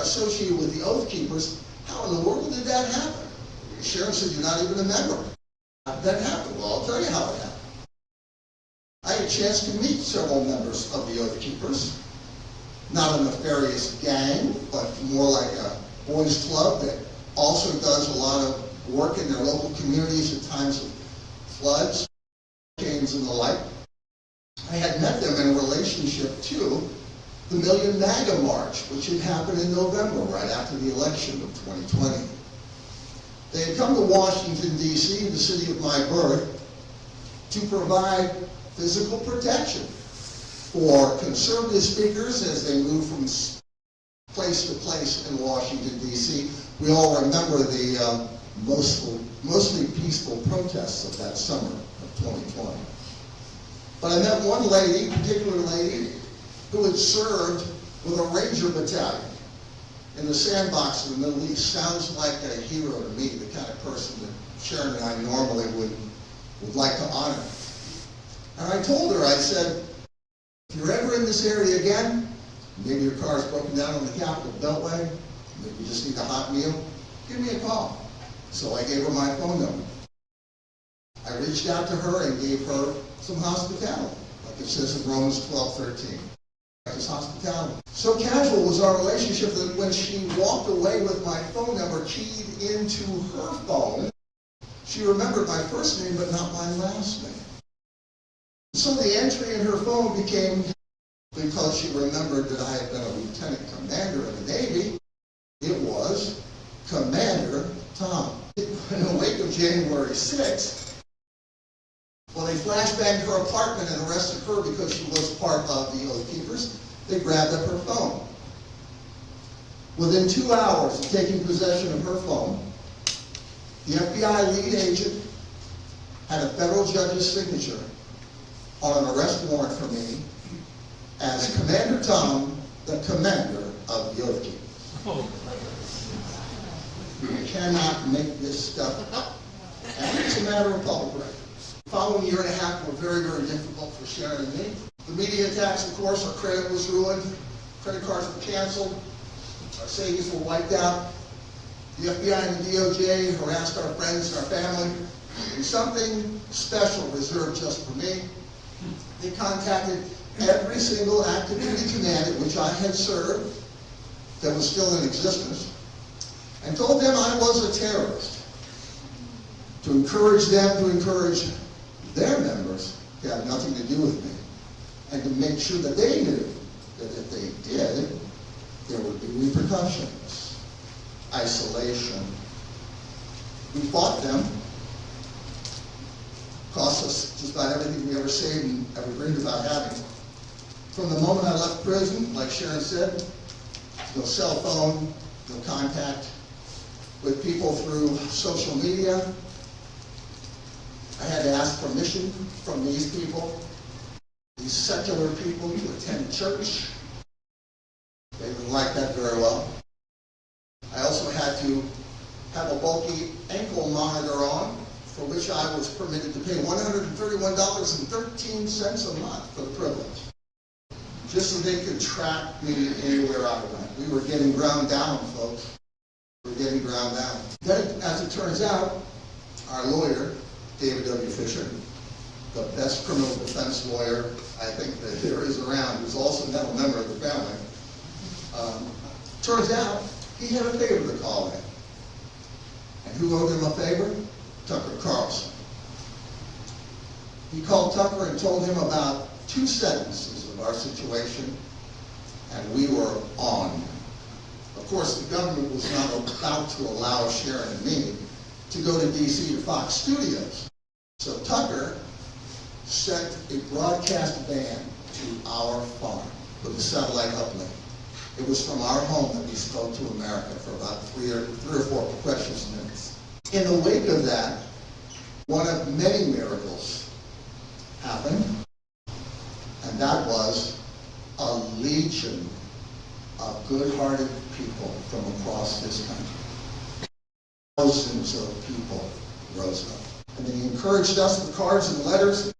associated with the Oath Keepers. How in the world did that happen? Sharon said, you're not even a member. How did that happen? Well, I'll tell you how it happened. I had a chance to meet several members of the Oath Keepers. Not a nefarious gang, but more like a boys club that also does a lot of work in their local communities at times of floods, hurricanes, and the like. I had met them in relationship to the Million MAGA March, which had happened in November, right after the election of 2020. They had come to Washington, D.C., the city of my birth, to provide physical protection for conservative speakers as they move from place to place in Washington, D.C. We all remember the mostly peaceful protests of that summer of 2020. But I met one lady, particular lady, who had served with a Ranger battalion in the sandbox of the Middle East. Sounds like a hero to me, the kind of person that Sharon and I normally would like to honor. And I told her, I said, if you're ever in this area again, maybe your car is broken down on the Capitol Beltway, maybe you just need a hot meal, give me a call. So I gave her my phone number. I reached out to her and gave her some hospitality, like it says in Romans 12:13. Practice hospitality. So casual was our relationship that when she walked away with my phone number keyed into her phone, she remembered my first name but not my last name. So the entry in her phone became, because she remembered that I had been a lieutenant commander in the Navy, it was Commander Tom. In the wake of January 6th, when they flashbanged her apartment and arrested her because she was part of the Oath Keepers, they grabbed up her phone. Within 2 hours of taking possession of her phone, the FBI lead agent had a federal judge's signature on an arrest warrant for me as Commander Tom, the commander of the Oath Keepers. You cannot make this stuff up. And it's a matter of public record. The following year and a half were very, very difficult for Sharon and me. The media attacks, of course, our credit was ruined, credit cards were canceled, our savings were wiped out. The FBI and the DOJ harassed our friends and our family. And something special reserved just for me. They contacted every single active duty command at which I had served that was still in existence and told them I was a terrorist, to encourage them to encourage their members to have nothing to do with me, and to make sure that they knew that if they did, there would be repercussions, isolation. We fought them. Cost us just about everything we ever saved and ever dreamed about having. From the moment I left prison, like Sharon said, no cell phone, no contact with people through social media. I had to ask permission from these people, these secular people, to attend church. They didn't like that very well. I also had to have a bulky ankle monitor on, for which I was permitted to pay $131.13 a month for the privilege, just so they could track me anywhere I went. We were getting ground down, folks. We were getting ground down. Then, as it turns out, our lawyer, David W. Fisher, the best criminal defense lawyer I think that there is around, who's also now a member of the family, turns out he had a favor to call in. And who owed him a favor? Tucker Carlson. He called Tucker and told him about 2 sentences of our situation, and we were on. Of course, the government was not about to allow Sharon and me to go to D.C. to Fox Studios. So Tucker sent a broadcast band to our farm with a satellite uplink. It was from our home that we spoke to America for about 3 or 4 precious minutes. In the wake of that, one of many miracles happened, and that was a legion of good-hearted people from across this country. Thousands of people rose up. And they encouraged us with cards and letters,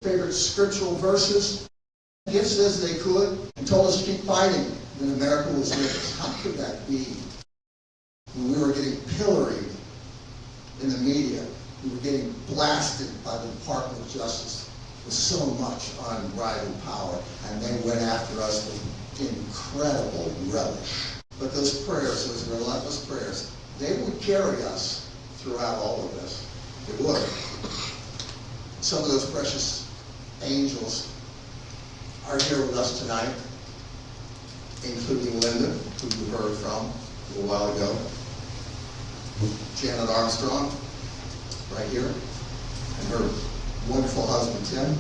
favorite scriptural verses, gifts as they could, and told us to keep fighting. that America was rich. How could that be? When we were getting pilloried in the media, we were getting blasted by the Department of Justice with so much unbridled power, and they went after us with incredible relish. But those prayers, those relentless prayers, they would carry us throughout all of this. It would. Some of those precious angels are here with us tonight, including Linda, who you heard from a little while ago, Janet Armstrong, right here, and her wonderful husband, Tim.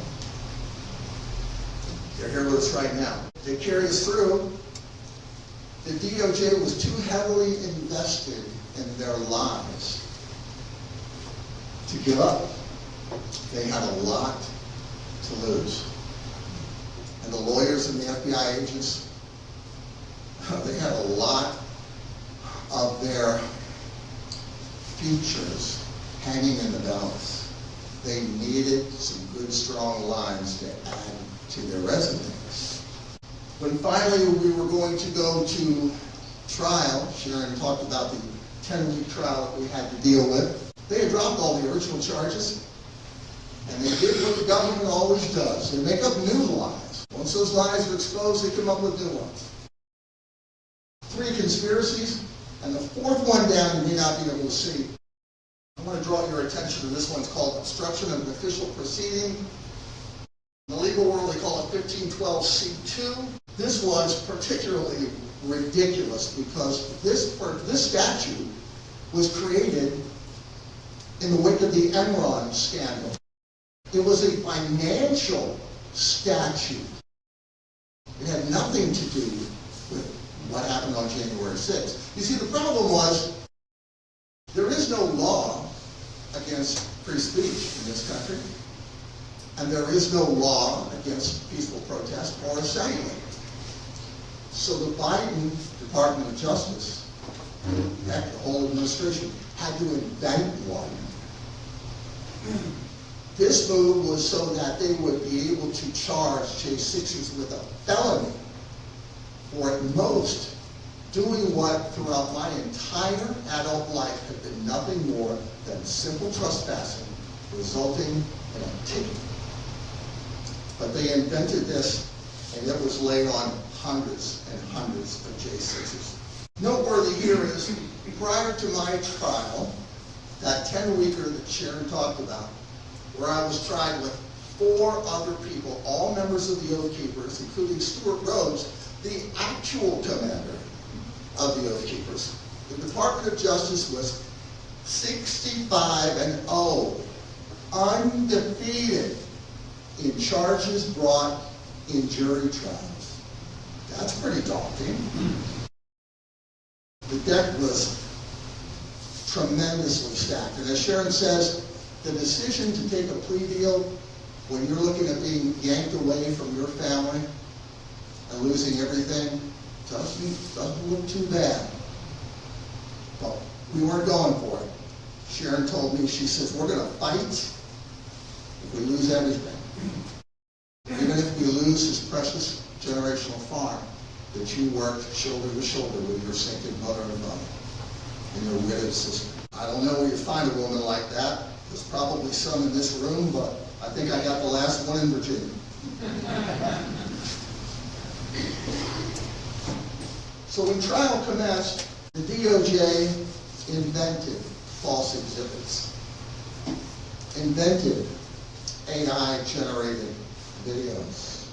They're here with us right now. They carry us through. The DOJ was too heavily invested in their lives to give up. They had a lot to lose. And the lawyers and the FBI agents, they had a lot of their futures hanging in the balance. They needed some good, strong lines to add to their resumes. When finally we were going to go to trial, Sharon talked about the 10-week trial that we had to deal with. They had dropped all the original charges, and they did what the government always does. They make up new lies. Once those lies are exposed, they come up with new ones. 3 conspiracies, and the 4th one down you may not be able to see. I want to draw your attention to this one. It's called obstruction of an official proceeding. In the legal world, they call it 1512C2. This was particularly ridiculous because this statute was created in the wake of the Enron scandal. It was a financial statute. It had nothing to do with what happened on January 6th. You see, the problem was there is no law against free speech in this country, and there is no law against peaceful protest or assembly. So the Biden Department of Justice, heck, the whole administration, had to invent one. This move was so that they would be able to charge J6s with a felony for at most doing what throughout my entire adult life had been nothing more than simple trespassing resulting in a ticket. But they invented this, and it was laid on hundreds and hundreds of J6s. Noteworthy here is, prior to my trial, that 10-weeker that Sharon talked about, where I was tried with 4 other people, all members of the Oath Keepers, including Stuart Rhodes, the actual commander of the Oath Keepers. The Department of Justice was 65-0, undefeated in charges brought in jury trials. That's pretty daunting. The deck was tremendously stacked. And as Sharon says, the decision to take a plea deal when you're looking at being yanked away from your family and losing everything doesn't look too bad. But we weren't going for it. Sharon told me, she says, we're going to fight if we lose everything. Even if we lose this precious generational farm that you worked shoulder to shoulder with your sinking mother and brother and your widowed sister. I don't know where you find a woman like that. There's probably some in this room, but I think I got the last one in Virginia. So when trial commenced, the DOJ invented false exhibits, invented AI-generated videos,